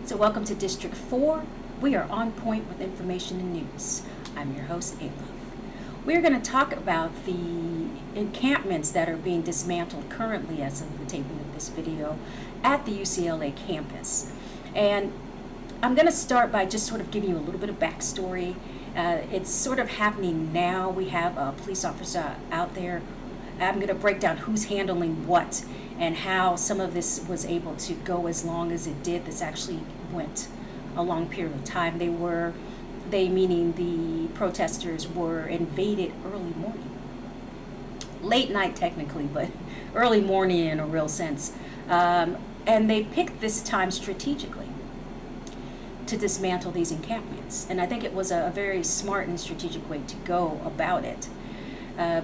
So welcome to District 4. We are on point with information and news. I'm your host, Ayla. We're going to talk about the encampments that are being dismantled currently as of the taping of this video at the UCLA campus. And I'm going to start by just sort of giving you a little bit of backstory. It's sort of happening now. We have a police officer out there. I'm going to break down who's handling what and how some of this was able to go as long as it did. This actually went a long period of time. They meaning the protesters were invaded early morning. Late night technically, but early morning in a real sense. And they picked this time strategically to dismantle these encampments. And I think it was a very smart and strategic way to go about it.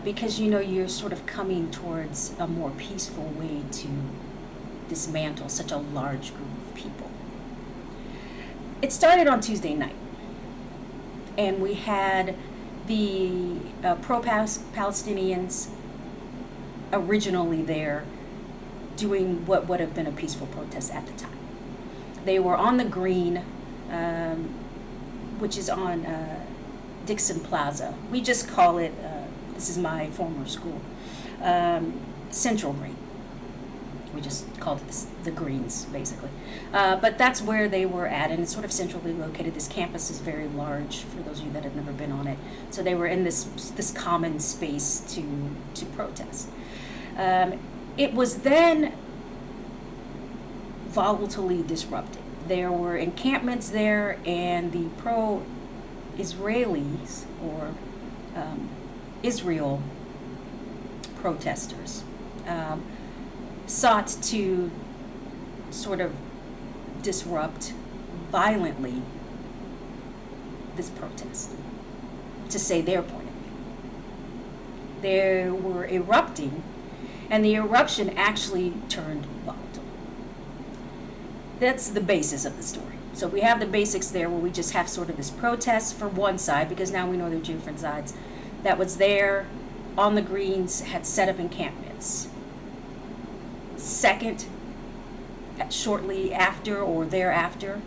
Because you're sort of coming towards a more peaceful way to dismantle such a large group of people. It started on Tuesday night, and we had the pro-Palestinians originally there doing what would have been a peaceful protest at the time. They were on the green, which is on Dixon Plaza. We just call it, this is my former school, Central Green. We just called it the Greens, basically. But that's where they were at, and it's sort of centrally located. This campus is very large, for those of you that have never been on it. So they were in this common space to protest. It was then volatilely disrupted. There were encampments there, and the pro-Israelis, or Israel protesters, sought to sort of disrupt violently this protest, to say their point of view. They were erupting, and the eruption actually turned volatile. That's the basis of the story. So we have the basics there, where we just have sort of this protest for one side, because now we know they're different sides, that was there on the greens, had set up encampments. Second, shortly after or thereafter,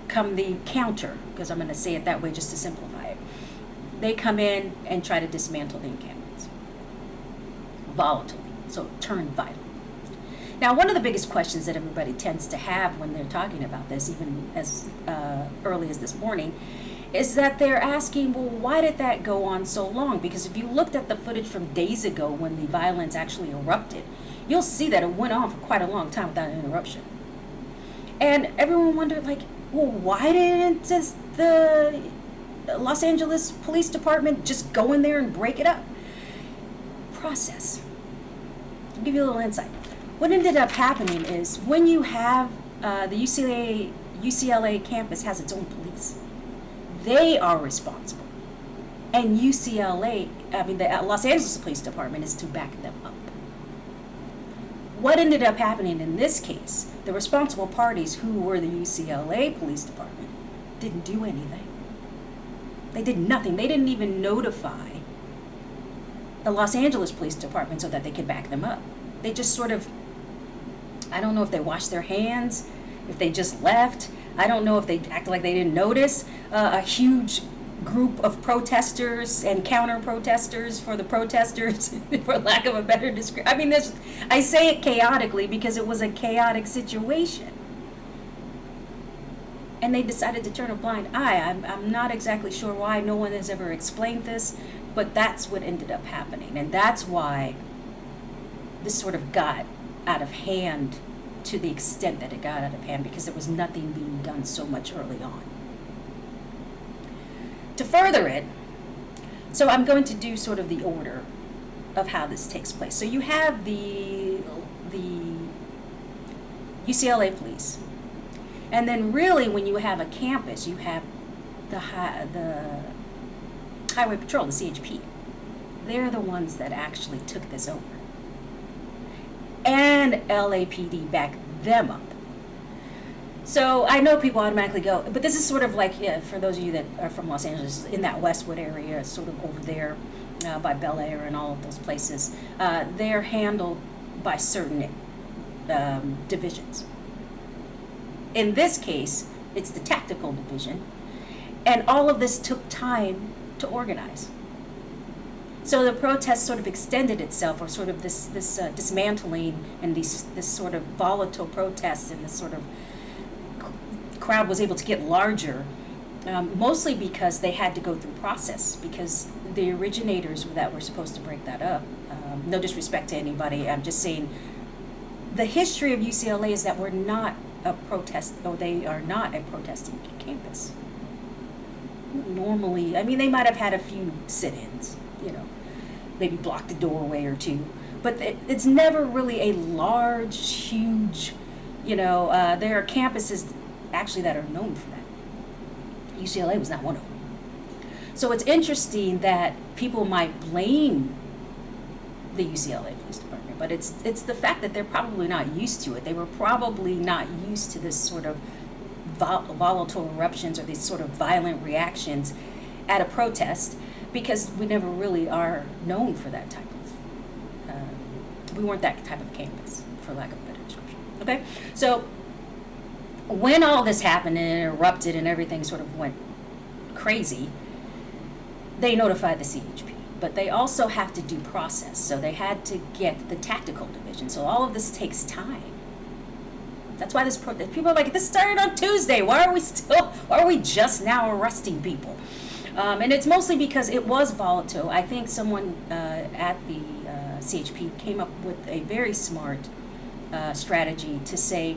come the counter, because I'm going to say it that way just to simplify it. They come in and try to dismantle the encampments volatilely, so turn violent. Now, one of the biggest questions that everybody tends to have when they're talking about this, even as early as this morning, is that they're asking, well, why did that go on so long? Because if you looked at the footage from days ago when the violence actually erupted, you'll see that it went on for quite a long time without an interruption. And everyone wondered, well, why didn't the Los Angeles Police Department just go in there and break it up? Process. I'll give you a little insight. What ended up happening is when you have the UCLA campus has its own police. They are responsible. And the Los Angeles Police Department is to back them up. What ended up happening in this case, the responsible parties, who were the UCLA Police Department, didn't do anything. They did nothing. They didn't even notify the Los Angeles Police Department so that they could back them up. They just sort of, I don't know if they washed their hands, if they just left. I don't know if they acted like they didn't notice. A huge group of protesters and counter-protesters for the protesters, for lack of a better description. I mean, I say it chaotically because it was a chaotic situation. And they decided to turn a blind eye. I'm not exactly sure why. No one has ever explained this, but that's what ended up happening. And that's why this sort of got out of hand to the extent that it got out of hand, because there was nothing being done so much early on. To further it, so I'm going to do sort of the order of how this takes place. So you have the UCLA police, and then really when you have a campus, you have the Highway Patrol, the CHP. They're the ones that actually took this over. And LAPD backed them up. So I know people automatically go, but this is sort of like, for those of you that are from Los Angeles, in that Westwood area, sort of over there by Bel Air and all of those places, they're handled by certain divisions. In this case, it's the tactical division. And all of this took time to organize. So the protest sort of extended itself, or sort of this dismantling and this sort of volatile protests, and this sort of crowd was able to get larger, mostly because they had to go through process, because the originators that were supposed to break that up, no disrespect to anybody, I'm just saying the history of UCLA is that we're not a protest, or they are not a protesting campus. Normally, I mean, they might have had a few sit-ins, maybe blocked a doorway or two, but it's never really a large, huge, there are campuses actually that are known for that. UCLA was not one of them. So it's interesting that people might blame the UCLA Police Department, but it's the fact that they're probably not used to it. They were probably not used to this sort of volatile eruptions, or these sort of violent reactions at a protest, because we never really are known for that type of, we weren't that type of campus, for lack of a better description. Okay, so when all this happened and it erupted and everything sort of went crazy, they notified the CHP, but they also have to do process. So they had to get the tactical division. So all of this takes time. That's why people are like, this started on Tuesday. Why are we just now arresting people? And it's mostly because it was volatile. I think someone at the CHP came up with a very smart strategy to say,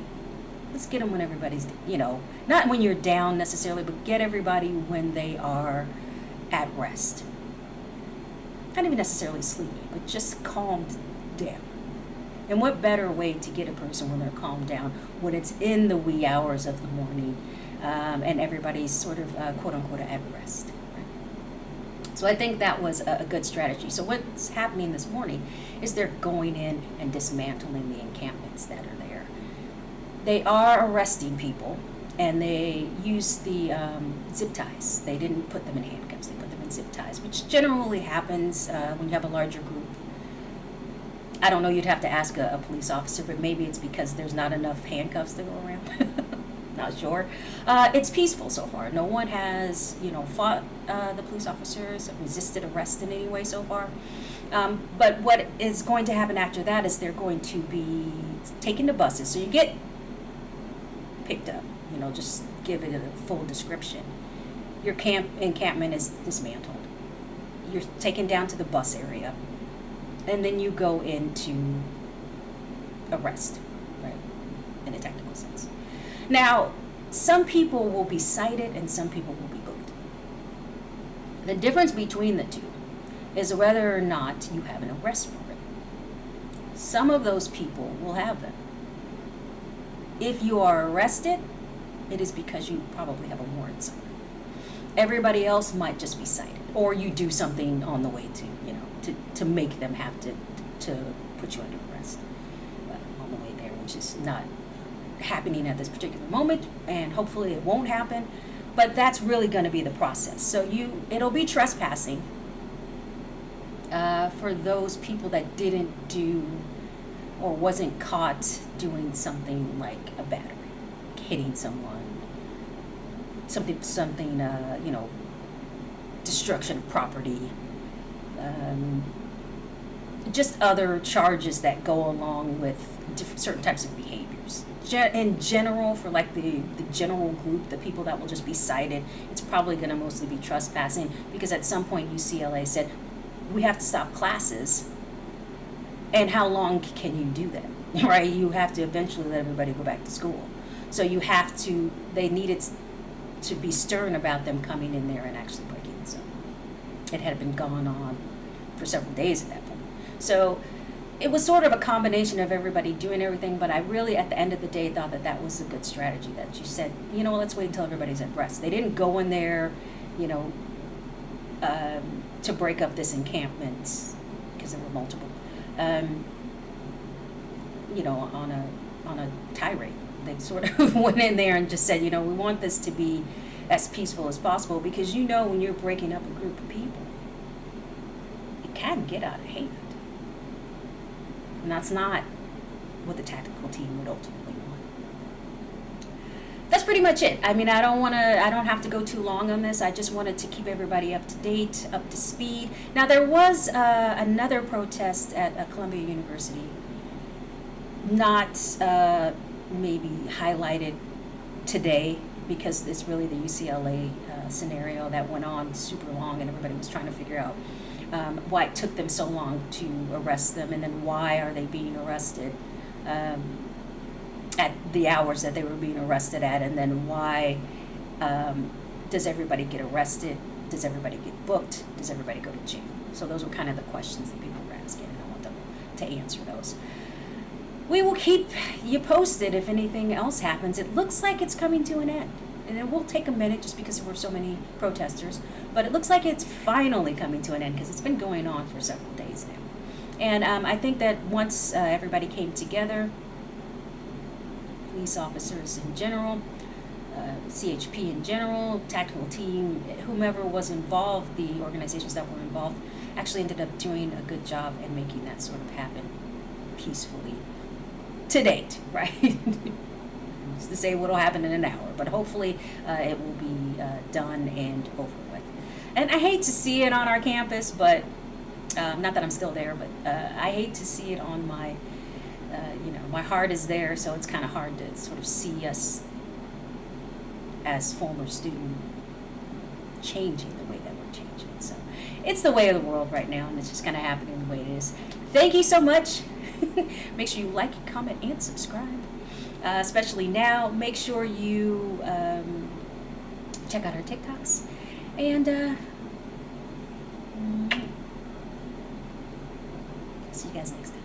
let's get them when everybody's, not when you're down necessarily, but get everybody when they are at rest. Not even necessarily sleeping, but just calmed down. And what better way to get a person when they're calmed down, when it's in the wee hours of the morning, and everybody's sort of quote unquote at rest. Right? So I think that was a good strategy. So what's happening this morning is they're going in and dismantling the encampments that are there. They are arresting people, and they use the zip ties. They didn't put them in handcuffs, they put them in zip ties, which generally happens when you have a larger group. I don't know, you'd have to ask a police officer, but maybe it's because there's not enough handcuffs to go around. Not sure. It's peaceful so far. No one has, fought the police officers, resisted arrest in any way so far. But what is going to happen after that is they're going to be taken to buses. So you get picked up, just give it a full description. Your encampment is dismantled. You're taken down to the bus area. And then you go into arrest, right, in a technical sense. Now, some people will be cited and some people will be booked. The difference between the two is whether or not you have an arrest warrant. Some of those people will have them. If you are arrested, it is because you probably have a warrant somewhere. Everybody else might just be cited, or you do something on the way to make them have to put you under arrest on the way there, which is not happening at this particular moment, and hopefully it won't happen. But that's really going to be the process. So it'll be trespassing for those people that didn't do or wasn't caught doing something like a battery, like hitting someone, something destruction of property, just other charges that go along with certain types of behaviors. In general, for like the general group, the people that will just be cited, it's probably going to mostly be trespassing, because at some point UCLA said, we have to stop classes, and how long can you do that, right? You have to eventually let everybody go back to school. So they needed to be stern about them coming in there and actually breaking this up. It had been gone on for several days at that point. So it was sort of a combination of everybody doing everything, but I really, at the end of the day, thought that was a good strategy, that you said, let's wait until everybody's at rest. They didn't go in there, to break up this encampment, because there were multiple, on a tirade. They sort of went in there and just said, we want this to be as peaceful as possible, because when you're breaking up a group of people, it can get out of hand. And that's not what the tactical team would ultimately want. That's pretty much it. I mean, I don't have to go too long on this. I just wanted to keep everybody up to date, up to speed. Now, there was another protest at Columbia University, not maybe highlighted today, because it's really the UCLA scenario that went on super long, and everybody was trying to figure out why it took them so long to arrest them, and then why are they being arrested at the hours that they were being arrested at, and then why does everybody get arrested? Does everybody get booked? Does everybody go to jail? So those were kind of the questions that people were asking, and I want them to answer those. We will keep you posted if anything else happens. It looks like it's coming to an end. And it will take a minute just because there were so many protesters. But it looks like it's finally coming to an end, because it's been going on for several days now. And I think that once everybody came together, police officers in general, CHP in general, tactical team, whomever was involved, the organizations that were involved, actually ended up doing a good job in making that sort of happen peacefully. To date, right? To say what'll happen in an hour, but hopefully it will be done and over with. And I hate to see it on our campus, but not that I'm still there, but I hate to see it on my, my heart is there, so it's kind of hard to sort of see us as former student changing the way that we're changing. So it's the way of the world right now, and it's just kind of happening the way it is. Thank you so much. Make sure you like, comment, and subscribe. Especially now, make sure you check out our TikToks. And see you guys next time.